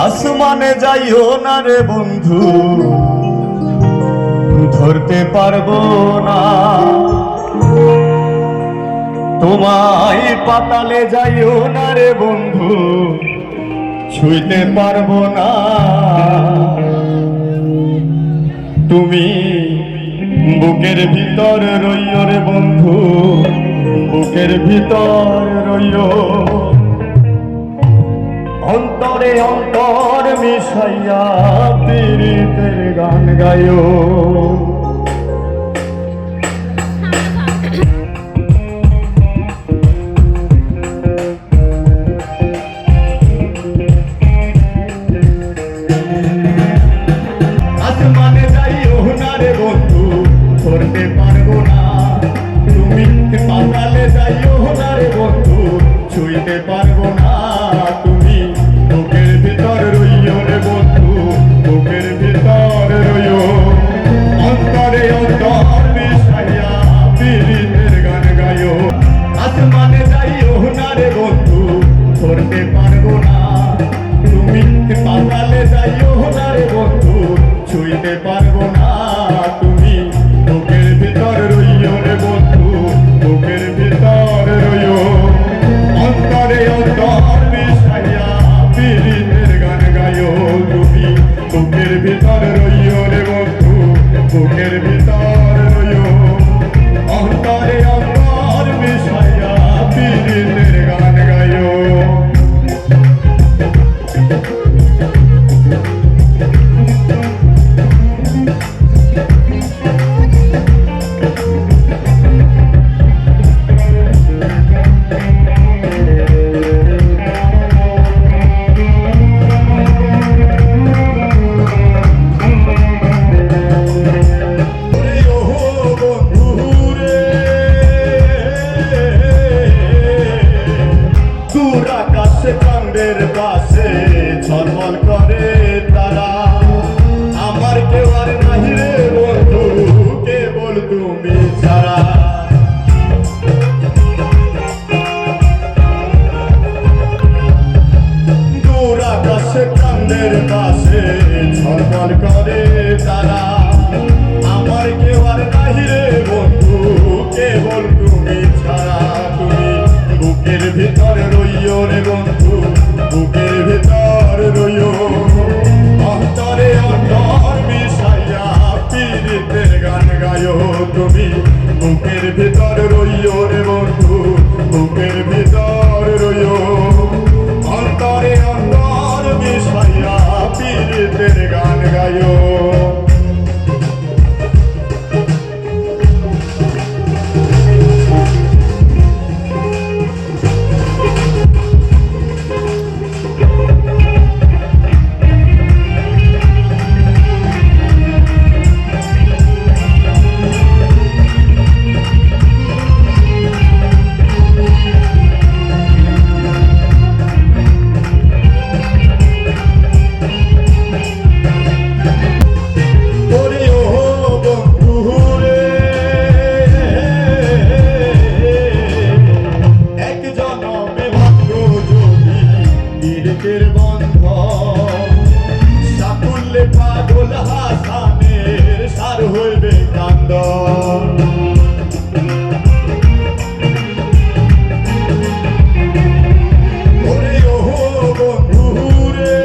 আসমানে যাইও না রে বন্ধু, ধরতে পারবো না তোমায়। পাতালে যাইও না রে বন্ধু, ছুঁইতে পারবো না। তুমি বুকের ভিতর রইও রে বন্ধু, বুকের ভিতর রইও। অন্তরে অন্তর মিশাইয়া পীড়িতের গান গায়ো। আসমানে যাইও না রে বন্ধু, ধরতে পারবো না। তুমি পাতালে যাইও না রে বন্ধু, ছুঁইতে পারবো না। তুমি বুকের ভিতর রইও রে বন্ধু, বুকের ভিতর রইও। অন্তরে অন্তর মিশাইয়া পীড়িতের গান গায়ো। আসমানে যাইও না রে বন্ধু, ধরতে পারবো না। তুমি পাতালে যাইও না রে বন্ধু, ছুঁইতে পারবো না। তুমি বুকের ভিতর রইও রে বন্ধু, বুকের ভিতর রইও। অন্তরে অন্তর মিশাইয়া পীড়িতের গান গায়ো। তুমি বুকের ভিতর রইও রে বন্ধু, বুকের ভিতর রইও। অন্তরে অন্তর মিশাইয়া পীড়িতের গান গায়ো। চাঁদের পাশে ঝলমল করে তারা, আমার কেউ আর নাহি রে বন্ধু, কেবল তুমি ছাড়া। দূর আকাশে চাঁদের পাশে ঝলমল করে তারা, আমার কেউ আর নাহি রে বন্ধু, কেবল তুমি ছাড়া। তুমি বুকের ভিতরে রইও রে বন্ধু, বুকের ভিতর রইও। অন্তরে অন্তর মিশাইয়া পীড়িতের গান গায়ো। তুমি বুকের ভিতর রইও রে বন্ধু, বুকের ভিতর রইও। অন্তরে অন্তর মিশাইয়া পীড়িতের গান গায়ো। পীড়িতের বন্ধ সাকুল্যে পাগল হাসানের সার হইবে কান্দ। ওরে ও বন্ধু রে,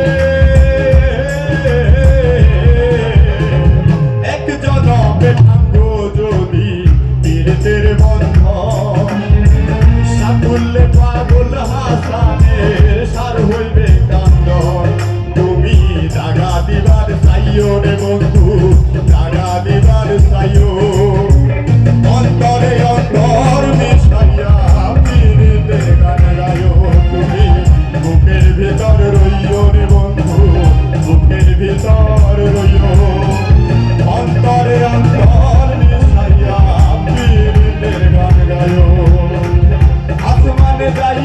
এক জনমে ভাঙ্গ যদি পীড়িতের বন্ধ সাকুল্যে পাগল হাসানের সার হইবে কান্দ। তুমি দাগা দিবার চাইও রে বন্ধু, দাগা দিবার চাইও। অন্তরে অন্তর মিশাইয়া পীড়িতের গান গায়ো। তুমি বুকের ভিতর রইও রে বন্ধু, বুকের ভিতর রইও। অন্তরে অন্তর মিশাইয়া পীড়িতের গান গায়ো। আসমানে যাই